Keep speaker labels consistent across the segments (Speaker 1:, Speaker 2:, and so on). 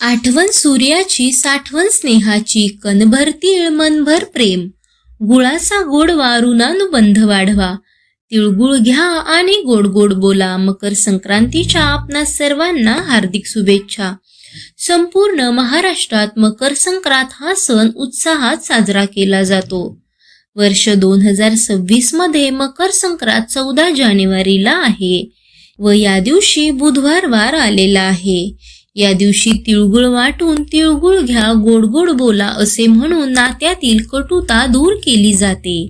Speaker 1: आठवण सूर्याची, साठवण स्नेहाची, कणभर तीळ मनभर प्रेम. गुळाचा गोडवा ऋणानुबंध वाढवा. तिळगुळ घ्या आणि गोड गोड बोला. मकर संक्रांतीच्या आपणा सर्वांना हार्दिक शुभेच्छा. संपूर्ण महाराष्ट्रात मकर संक्रांत हा सण उत्साहात साजरा केला जातो. वर्ष 2026 मध्ये मकर संक्रांत 14 जानेवारीला आहे व या दिवशी बुधवार वार आलेला आहे. या दिवशी तिळगुळ वाटून तिळगुळ घ्या गोड गोड बोला असे म्हणून नात्यातील कटुता दूर केली जाते.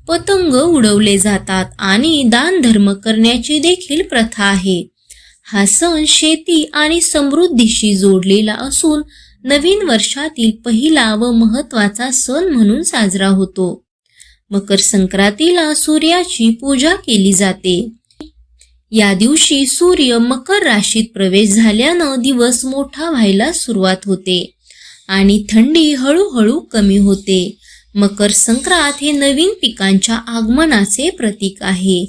Speaker 1: पतंग उडवले जातात आणि दान धर्म करण्याची देखील प्रथा आहे. हा सण शेती आणि समृद्धीशी जोडलेला असून नवीन वर्षातील पहिला व महत्त्वाचा सण म्हणून साजरा होतो. मकर संक्रांतीला सूर्याची पूजा केली जाते. या दिवशी सूर्य मकर राशीत प्रवेश झाल्यानं दिवस मोठा व्हायला सुरुवात होते आणि थंडी हळूहळू कमी होते. मकर संक्रांत हे नवीन पिकांच्या आगमनाचे प्रतीक आहे.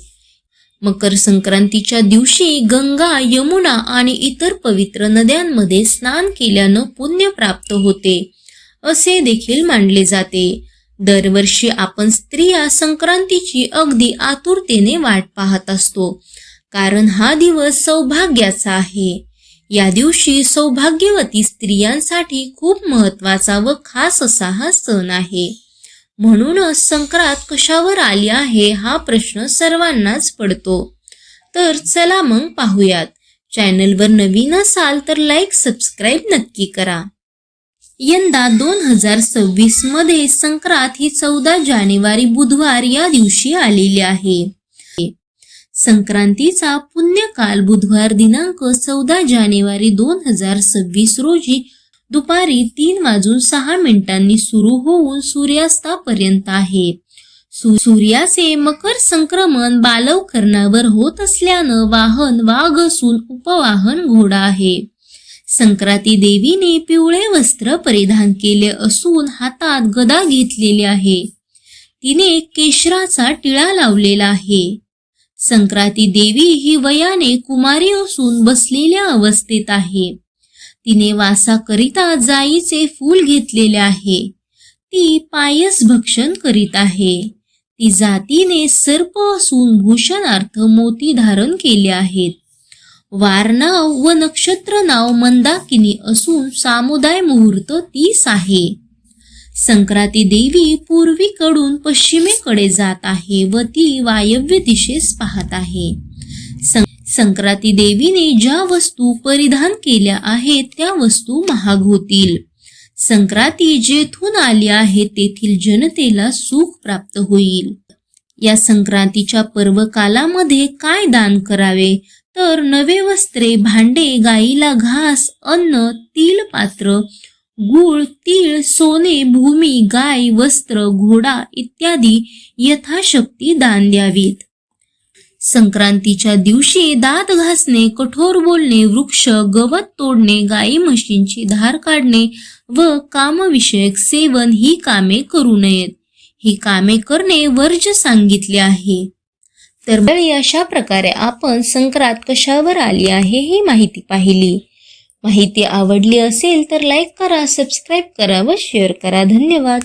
Speaker 1: मकर संक्रांतीच्या दिवशी गंगा, यमुना आणि इतर पवित्र नद्यांमध्ये स्नान केल्यानं पुण्य प्राप्त होते असे देखील मानले जाते. दरवर्षी आपण स्त्रिया संक्रांतीची अगदी आतुरतेने वाट पाहत असतो, कारण हा दिवस सौभाग्याचा आहे. या दिवशी सौभाग्यवती स्त्रियांसाठी खूप महत्त्वाचा व खास असा हा सण आहे. म्हणूनच संक्रांत कशावर आली आहे हा प्रश्न सर्वांनाच पडतो. तर चला मग पाहूयात. चॅनलवर नवीन असाल तर लाईक सबस्क्राईब नक्की करा. यंदा 2026 मध्ये संक्रांत ही 14 जानेवारी बुधवार या दिवशी आलेली आहे. संक्रांतीचा पुण्यकाल बुधवार दिनांक 14 जानेवारी 2026 रोजी दुपारी 3:06 सुरू होऊन सूर्यास्तापर्यंत आहे. सूर्याचे मकर संक्रमण बालवकरणावर होत असल्यानं वाहन वाघ असून उपवाहन घोडा आहे. संक्रांती देवीने पिवळे वस्त्र परिधान केले असून हातात गदा घेतलेली आहे. तिने केशराचा टिळा लावलेला आहे. संक्रांती देवी ही वयाने कुमारी असून बसलेल्या अवस्थेत आहे. तिने वासाकरिता जाईचे फूल घेतलेले आहे. ती पायस भक्षण करीत आहे. ती जातीने सर्प असून भूषणार्थ मोती धारण केले आहेत. वार नाव व नक्षत्र नाव मंदाकिनी असून सामुदाय मुहूर्त 30 आहे. संक्रांती देवी पूर्वीकडून पश्चिमेकडे जात आहे व ती वायव्य दिशेस पाहत आहे. संक्रांती देवीने ज्या वस्तू परिधान केल्या आहेत त्या वस्तू महाग होतील. संक्रांती जेथून आली आहे तेथील जनतेला सुख प्राप्त होईल. या संक्रांतीच्या पर्व कालामध्ये काय दान करावे तर नवे वस्त्रे, भांडे, गाईला घास, अन्न, तीळ पात्र, गूळ, तीळ, सोने, भूमी, गाय, वस्त्र, घोडा इत्यादी यथाशक्ती दान द्यावीत. संक्रांतीच्या दिवशी दात घासणे, कठोर बोलणे, वृक्ष, गवत तोडणे, गाई म्हशींची धार काढणे व कामविषयक सेवन ही कामे करू नयेत. ही कामे करणे वर्ज्य सांगितले आहे. तर अशा प्रकारे आपण संक्रांत कशावर आली आहे ही माहिती पाहिली. माहिती आवडली असेल तर लाईक करा, सबस्क्राईब करा व शेअर करा. धन्यवाद.